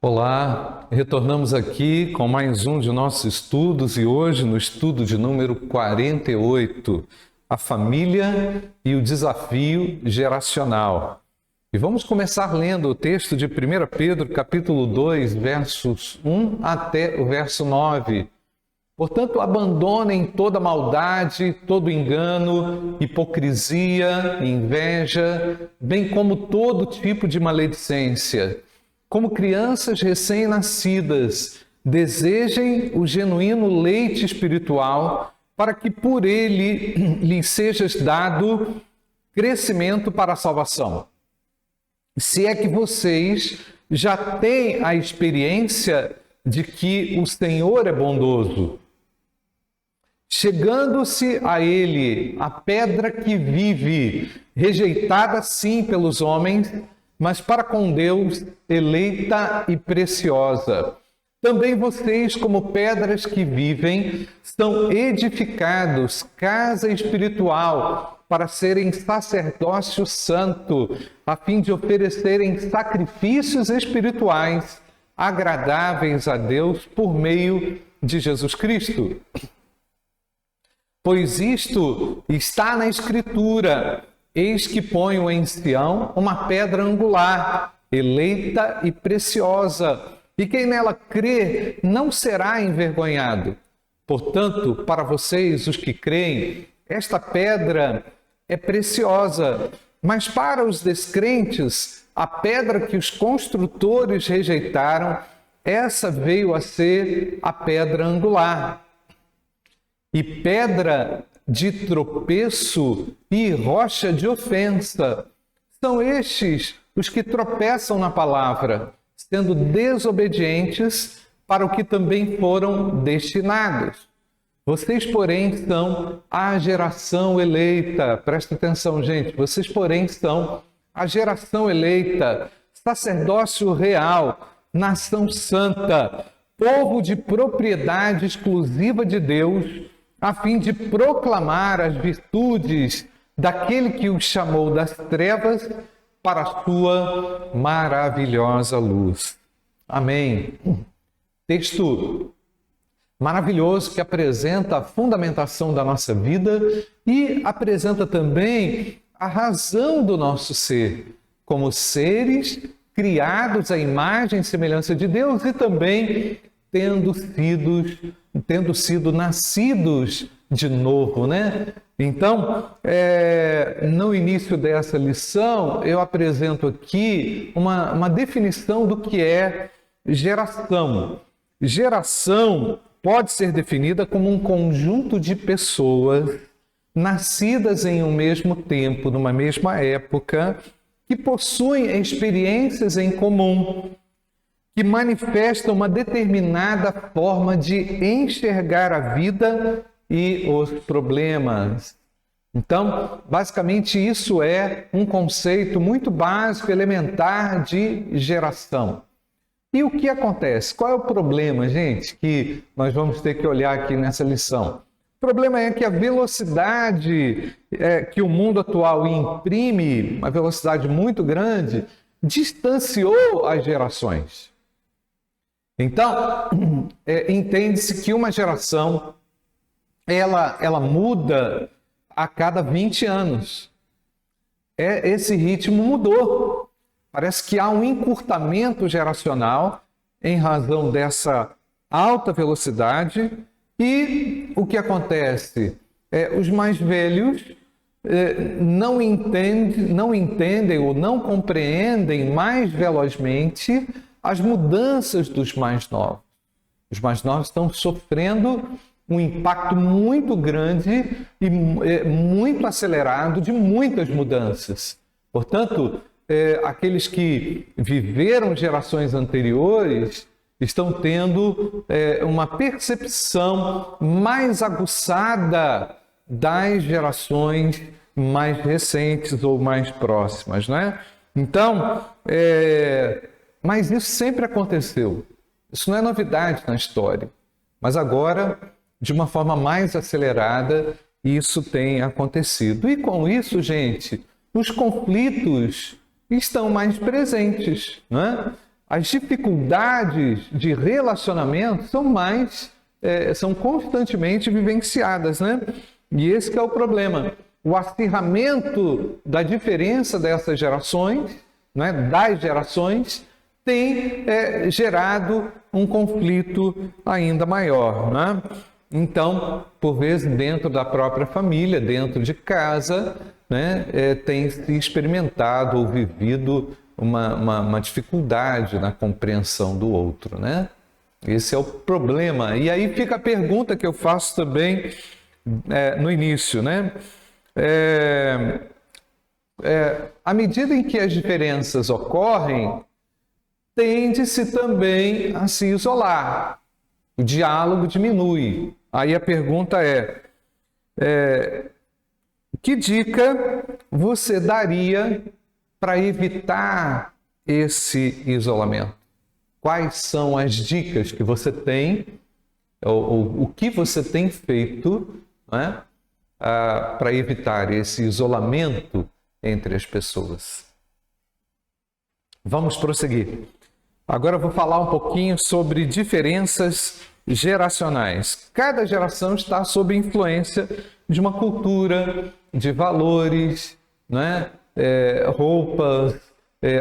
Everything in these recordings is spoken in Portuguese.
Olá, retornamos aqui com mais um de nossos estudos e hoje no estudo de número 48, a família e o desafio geracional. E vamos começar lendo o texto de 1 Pedro, capítulo 2, versos 1 até o verso 9. Portanto, abandonem toda maldade, todo engano, hipocrisia, inveja, bem como todo tipo de maledicência. Como crianças recém-nascidas, desejem o genuíno leite espiritual, para que por ele lhes seja dado crescimento para a salvação. Se é que vocês já têm a experiência de que o Senhor é bondoso, chegando-se a ele a pedra que vive, rejeitada sim pelos homens, mas para com Deus eleita e preciosa. Também vocês, como pedras que vivem, são edificados casa espiritual para serem sacerdócio santo, a fim de oferecerem sacrifícios espirituais agradáveis a Deus por meio de Jesus Cristo. Pois isto está na Escritura: eis que ponho em Sião uma pedra angular, eleita e preciosa, e quem nela crer não será envergonhado. Portanto, para vocês, os que creem, esta pedra é preciosa, mas para os descrentes, a pedra que os construtores rejeitaram, essa veio a ser a pedra angular. E pedra de tropeço e rocha de ofensa. São estes os que tropeçam na palavra, sendo desobedientes para o que também foram destinados. Vocês, porém, são a geração eleita. Presta atenção, gente. Vocês, porém, são a geração eleita, sacerdócio real, nação santa, povo de propriedade exclusiva de Deus, a fim de proclamar as virtudes daquele que os chamou das trevas para a sua maravilhosa luz. Amém. Texto maravilhoso que apresenta a fundamentação da nossa vida e apresenta também a razão do nosso ser, como seres criados à imagem e semelhança de Deus e também tendo sido nascidos de novo, né? Então, no início dessa lição, eu apresento aqui uma definição do que é geração. Geração pode ser definida como um conjunto de pessoas nascidas em um mesmo tempo, numa mesma época, que possuem experiências em comum, que manifestam uma determinada forma de enxergar a vida e os problemas. Então, basicamente, isso é um conceito muito básico, elementar de geração. E o que acontece? Qual é o problema, gente, que nós vamos ter que olhar aqui nessa lição? O problema é que a velocidade que o mundo atual imprime, uma velocidade muito grande, distanciou as gerações. Então, entende-se que uma geração, ela muda a cada 20 anos. Esse ritmo mudou. Parece que há um encurtamento geracional em razão dessa alta velocidade. E o que acontece? Os mais velhos não entendem ou não compreendem mais velozmente as mudanças dos mais novos. Os mais novos estão sofrendo um impacto muito grande e muito acelerado de muitas mudanças. Portanto, aqueles que viveram gerações anteriores estão tendo uma percepção mais aguçada das gerações mais recentes ou mais próximas, né? Então, mas isso sempre aconteceu. Isso não é novidade na história. Mas agora, de uma forma mais acelerada, isso tem acontecido. E com isso, gente, os conflitos estão mais presentes, né? as dificuldades de relacionamento são constantemente vivenciadas, né? E esse que é o problema. O acirramento da diferença dessas gerações, né, das gerações, tem gerado um conflito ainda maior, né? Então, por vezes, dentro da própria família, dentro de casa, né, tem se experimentado ou vivido uma dificuldade na compreensão do outro, né? Esse é o problema. E aí fica a pergunta que eu faço também no início, né? À medida em que as diferenças ocorrem, tende-se também a se isolar. O diálogo diminui. Aí a pergunta que dica você daria para evitar esse isolamento? Quais são as dicas que você tem, ou o que você tem feito, né, para evitar esse isolamento entre as pessoas? Vamos prosseguir. Agora eu vou falar um pouquinho sobre diferenças geracionais. Cada geração está sob influência de uma cultura, de valores, né? Roupas,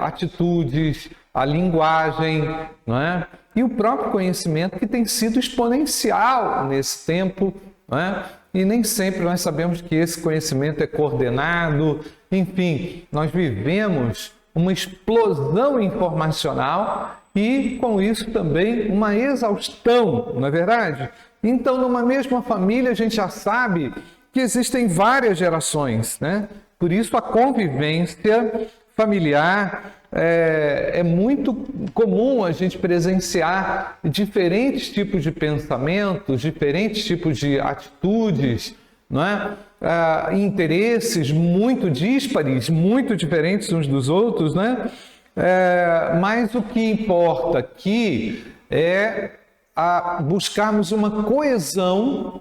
atitudes, a linguagem, não é? E o próprio conhecimento, que tem sido exponencial nesse tempo, não é? E nem sempre nós sabemos que esse conhecimento é coordenado. Enfim, nós vivemos uma explosão informacional e, com isso, também uma exaustão, não é verdade? Então, numa mesma família, a gente já sabe que existem várias gerações, né? Por isso, a convivência familiar é muito comum a gente presenciar diferentes tipos de pensamentos, diferentes tipos de atitudes, não é? Interesses muito díspares, muito diferentes uns dos outros, né? Mas o que importa aqui é buscarmos uma coesão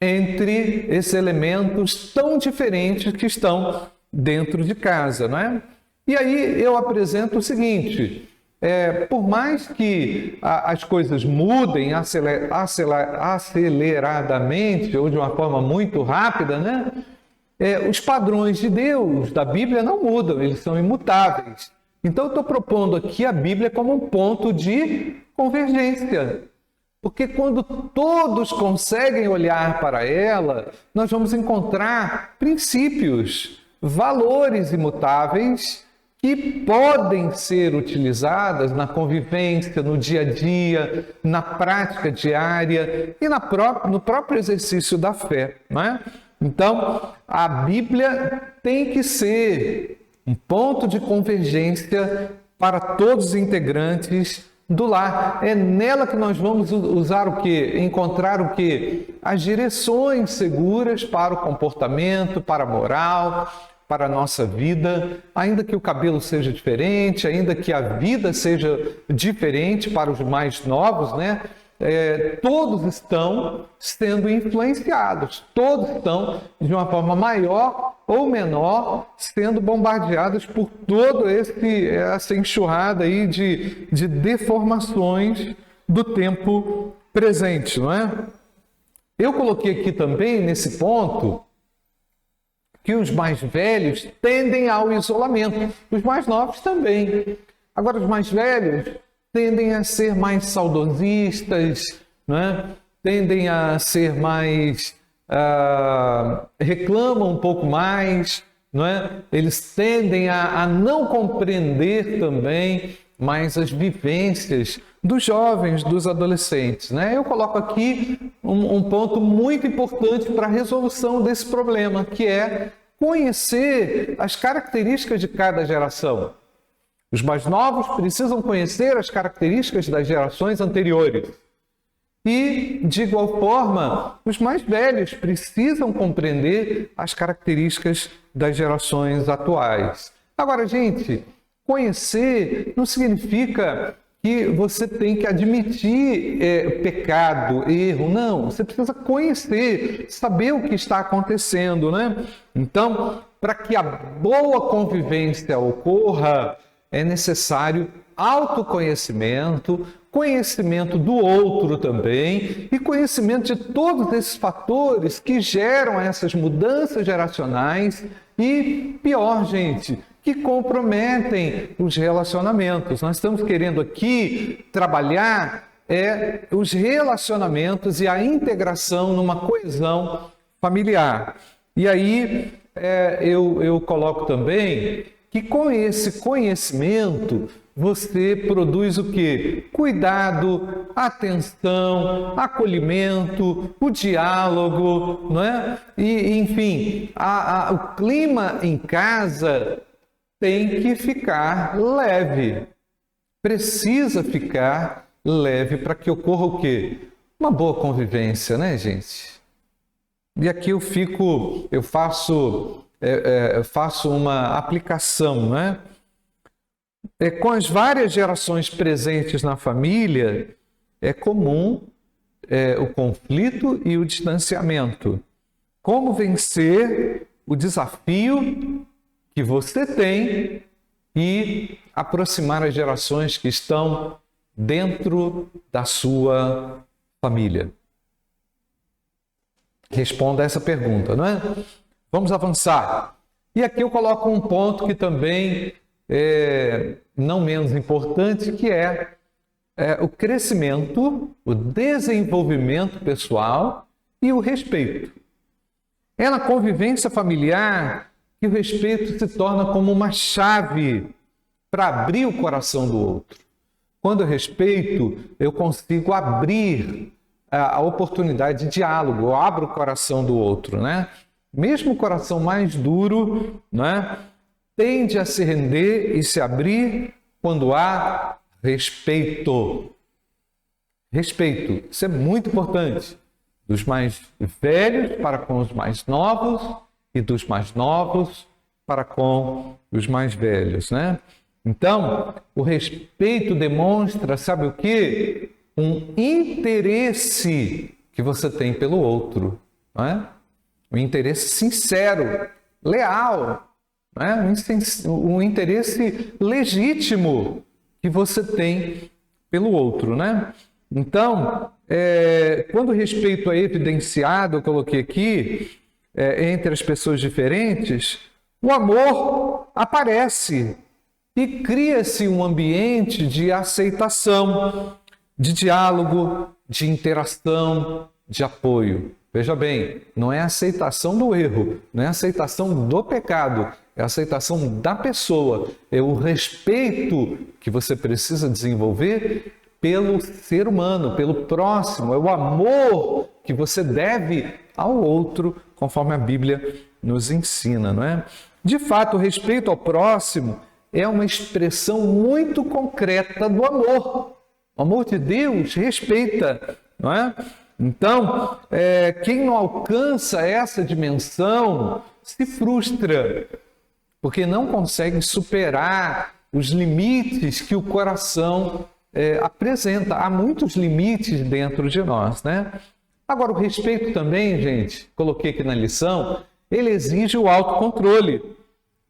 entre esses elementos tão diferentes que estão dentro de casa, não é? E aí eu apresento o seguinte: por mais que as coisas mudem aceleradamente ou de uma forma muito rápida, né? Os padrões de Deus, da Bíblia, não mudam, eles são imutáveis. Então eu estou propondo aqui a Bíblia como um ponto de convergência. Porque quando todos conseguem olhar para ela, nós vamos encontrar princípios, valores imutáveis que podem ser utilizadas na convivência, no dia a dia, na prática diária e no próprio exercício da fé, não é? Então, a Bíblia tem que ser um ponto de convergência para todos os integrantes do lar. É nela que nós vamos usar o quê? Encontrar o quê? As direções seguras para o comportamento, para a moral, para a nossa vida, ainda que o cabelo seja diferente, ainda que a vida seja diferente para os mais novos, né? Todos estão sendo influenciados, todos estão, de uma forma maior ou menor, sendo bombardeados por toda essa enxurrada aí de deformações do tempo presente, não é? Eu coloquei aqui também, nesse ponto, que os mais velhos tendem ao isolamento, os mais novos também. Agora, os mais velhos tendem a ser mais saudosistas, né? Tendem a ser mais... reclamam um pouco mais, não é? Eles tendem a não compreender também mais as vivências dos jovens, dos adolescentes, né? Eu coloco aqui um ponto muito importante para a resolução desse problema, que é conhecer as características de cada geração. Os mais novos precisam conhecer as características das gerações anteriores. E, de igual forma, os mais velhos precisam compreender as características das gerações atuais. Agora, gente, conhecer não significa que você tem que admitir pecado, erro. Não, você precisa conhecer, saber o que está acontecendo, né? Então, para que a boa convivência ocorra, é necessário autoconhecimento, conhecimento do outro também e conhecimento de todos esses fatores que geram essas mudanças geracionais e, pior, gente, que comprometem os relacionamentos. Nós estamos querendo aqui trabalhar os relacionamentos e a integração numa coesão familiar. E aí eu coloco também que com esse conhecimento você produz o quê? Cuidado, atenção, acolhimento, o diálogo, não é? E, enfim, o clima em casa tem que ficar leve. Precisa ficar leve para que ocorra o quê? Uma boa convivência, né, gente? E aqui eu faço uma aplicação, né? Com as várias gerações presentes na família, é comum o conflito e o distanciamento. Como vencer o desafio que você tem e aproximar as gerações que estão dentro da sua família? Responda essa pergunta, não é? Vamos avançar. E aqui eu coloco um ponto que também é não menos importante, que é o crescimento, o desenvolvimento pessoal e o respeito. É na convivência familiar que o respeito se torna como uma chave para abrir o coração do outro. Quando eu respeito, eu consigo abrir a oportunidade de diálogo, eu abro o coração do outro, né? Mesmo o coração mais duro, né, tende a se render e se abrir quando há respeito. Respeito, isso é muito importante. Dos mais velhos para com os mais novos e dos mais novos para com os mais velhos, né? Então, o respeito demonstra, sabe o quê? Um interesse que você tem pelo outro, não é? Um interesse sincero, leal, não é? Um interesse legítimo que você tem pelo outro, né? Então, quando o respeito é evidenciado, eu coloquei aqui, entre as pessoas diferentes, o amor aparece e cria-se um ambiente de aceitação, de diálogo, de interação, de apoio. Veja bem, não é a aceitação do erro, não é a aceitação do pecado, é a aceitação da pessoa, é o respeito que você precisa desenvolver pelo ser humano, pelo próximo, é o amor que você deve ao outro, conforme a Bíblia nos ensina, não é? De fato, o respeito ao próximo é uma expressão muito concreta do amor. O amor de Deus respeita, não é? Então, quem não alcança essa dimensão se frustra, porque não consegue superar os limites que o coração apresenta. Há muitos limites dentro de nós, né? Agora, o respeito também, gente, coloquei aqui na lição, ele exige o autocontrole.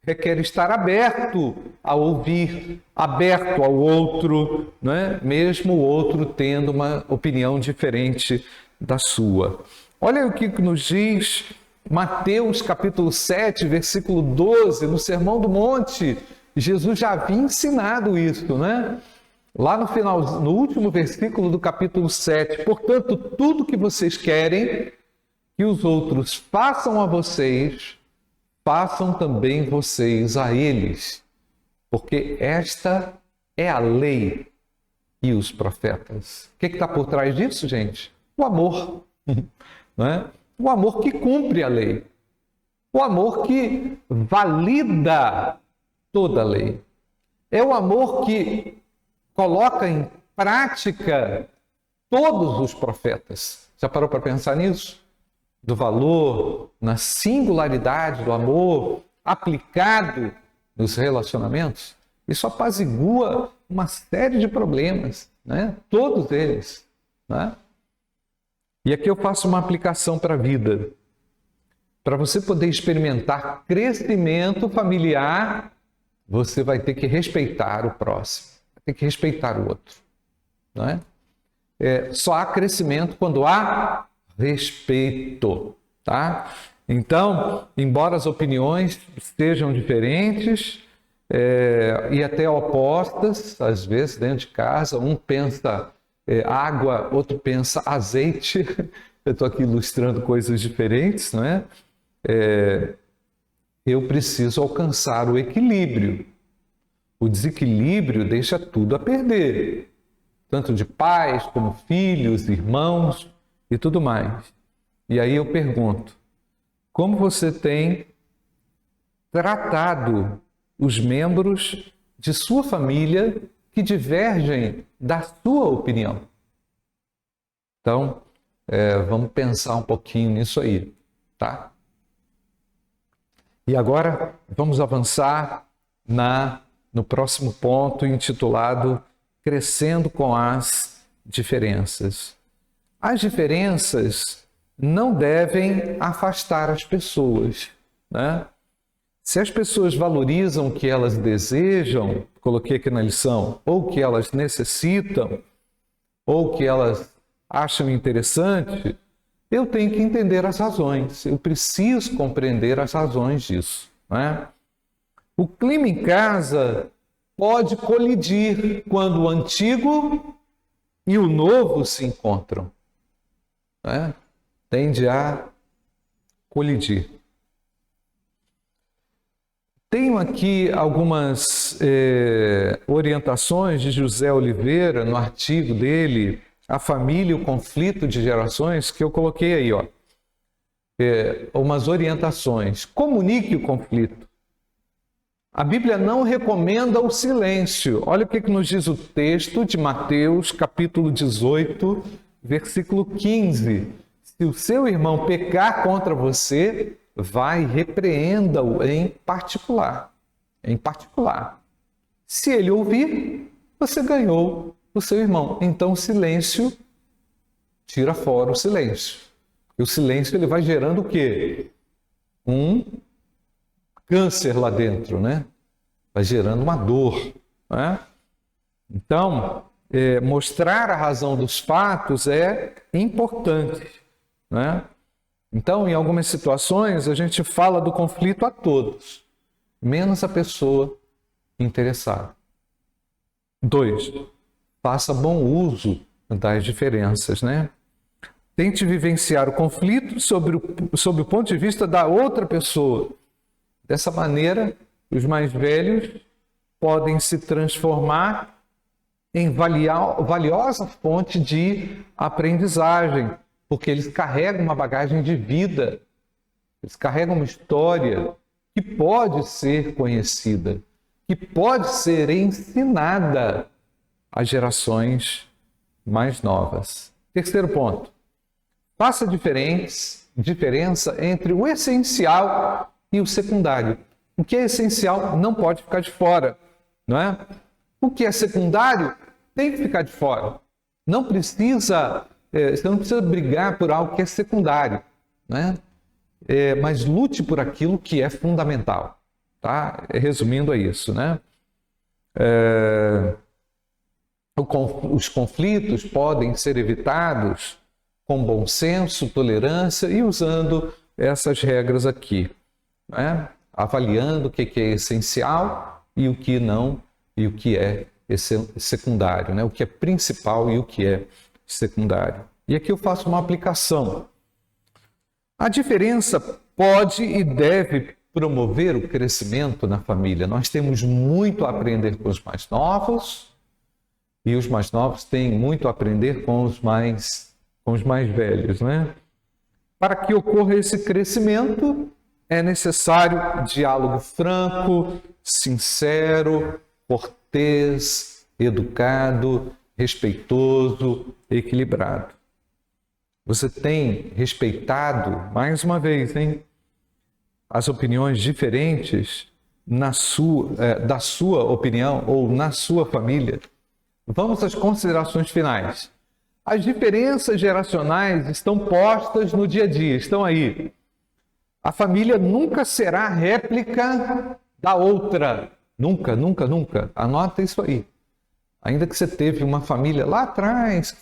Requer estar aberto a ouvir, aberto ao outro, né? Mesmo o outro tendo uma opinião diferente da sua. Olha o que nos diz Mateus capítulo 7, versículo 12, no Sermão do Monte. Jesus já havia ensinado isso, né? Lá no final, no último versículo do capítulo 7. Portanto, tudo que vocês querem que os outros façam a vocês, façam também vocês a eles, porque esta é a lei e os profetas. O que está por trás disso, gente? O amor, não é? O amor que cumpre a lei, o amor que valida toda a lei, é o amor que coloca em prática todos os profetas. Já parou para pensar nisso? Do valor, na singularidade do amor aplicado nos relacionamentos, isso apazigua uma série de problemas, né? Todos eles, né? E aqui eu faço uma aplicação para a vida, para você poder experimentar crescimento familiar, você vai ter que respeitar o próximo, vai ter que respeitar o outro, não é? Só há crescimento quando há respeito, tá? Então, embora as opiniões sejam diferentes e até opostas, às vezes dentro de casa, um pensa água, outro pensa azeite. Eu estou aqui ilustrando coisas diferentes, não é? Eu preciso alcançar o equilíbrio. O desequilíbrio deixa tudo a perder, tanto de pais como filhos, irmãos e tudo mais. E aí eu pergunto, como você tem tratado os membros de sua família que divergem da sua opinião? Então, vamos pensar um pouquinho nisso aí, tá? E agora vamos avançar no próximo ponto, intitulado Crescendo com as Diferenças. As diferenças não devem afastar as pessoas, né? Se as pessoas valorizam o que elas desejam, coloquei aqui na lição, ou o que elas necessitam, ou o que elas acham interessante, eu tenho que entender as razões, eu preciso compreender as razões disso, né? O clima em casa pode colidir quando o antigo e o novo se encontram, né? Tende a colidir. Tenho aqui algumas orientações de José Oliveira, no artigo dele, A Família e o Conflito de Gerações, que eu coloquei aí, ó. Umas orientações. Comunique o conflito. A Bíblia não recomenda o silêncio. Olha o que nos diz o texto de Mateus, capítulo 18, versículo 15. Se o seu irmão pecar contra você, vai e repreenda-o em particular. Em particular. Se ele ouvir, você ganhou o seu irmão. Então o silêncio, tira fora o silêncio. E o silêncio ele vai gerando o quê? Um câncer lá dentro, né? Vai gerando uma dor, né? Então, mostrar a razão dos fatos é importante, né? Então, em algumas situações, a gente fala do conflito a todos, menos a pessoa interessada. 2. Faça bom uso das diferenças, né? Tente vivenciar o conflito sob o ponto de vista da outra pessoa. Dessa maneira, os mais velhos podem se transformar em valiosa fonte de aprendizagem, porque eles carregam uma bagagem de vida, eles carregam uma história que pode ser conhecida, que pode ser ensinada às gerações mais novas. Terceiro ponto, faça diferença entre o essencial e o secundário. O que é essencial não pode ficar de fora, não é? O que é secundário tem que ficar de fora. Você não precisa brigar por algo que é secundário, né? Mas lute por aquilo que é fundamental, tá? Resumindo a isso, né? Os conflitos podem ser evitados com bom senso, tolerância e usando essas regras aqui, né? Avaliando o que é essencial e o que não, e o que é secundário, né? O que é principal e o que é secundário. E aqui eu faço uma aplicação. A diferença pode e deve promover o crescimento na família. Nós temos muito a aprender com os mais novos e os mais novos têm muito a aprender com os mais velhos, né? Para que ocorra esse crescimento, é necessário diálogo franco, sincero, cortês, educado, respeitoso, equilibrado. Você tem respeitado, mais uma vez, as opiniões diferentes da sua opinião ou na sua família? Vamos às considerações finais. As diferenças geracionais estão postas no dia a dia, estão aí. A família nunca será réplica da outra. Nunca, nunca, nunca. Anota isso aí. Ainda que você teve uma família lá atrás que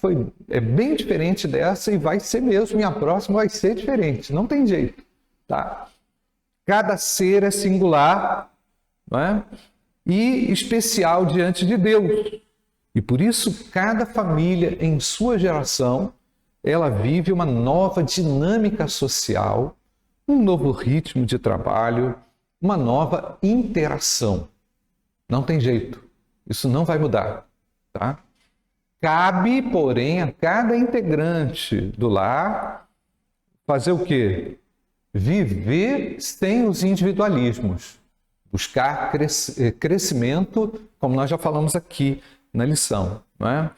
é bem diferente dessa e vai ser mesmo, e a próxima vai ser diferente. Não tem jeito, tá? Cada ser é singular, não é? E especial diante de Deus. E por isso, cada família em sua geração, ela vive uma nova dinâmica social, um novo ritmo de trabalho, uma nova interação. Não tem jeito. Isso não vai mudar, tá? Cabe, porém, a cada integrante do lar fazer o quê? Viver sem os individualismos. Buscar crescimento, como nós já falamos aqui na lição, não é?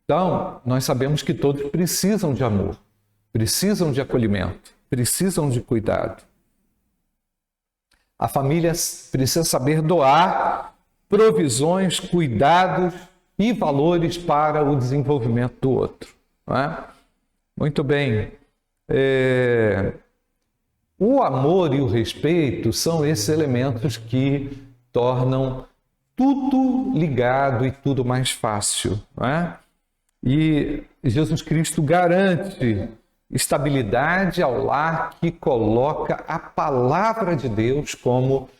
Então, nós sabemos que todos precisam de amor, precisam de acolhimento, precisam de cuidado. A família precisa saber doar provisões, cuidados e valores para o desenvolvimento do outro, não é? Muito bem. O amor e o respeito são esses elementos que tornam tudo ligado e tudo mais fácil, não é? E Jesus Cristo garante estabilidade ao lar que coloca a palavra de Deus como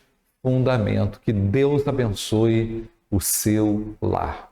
fundamento. Que Deus abençoe o seu lar.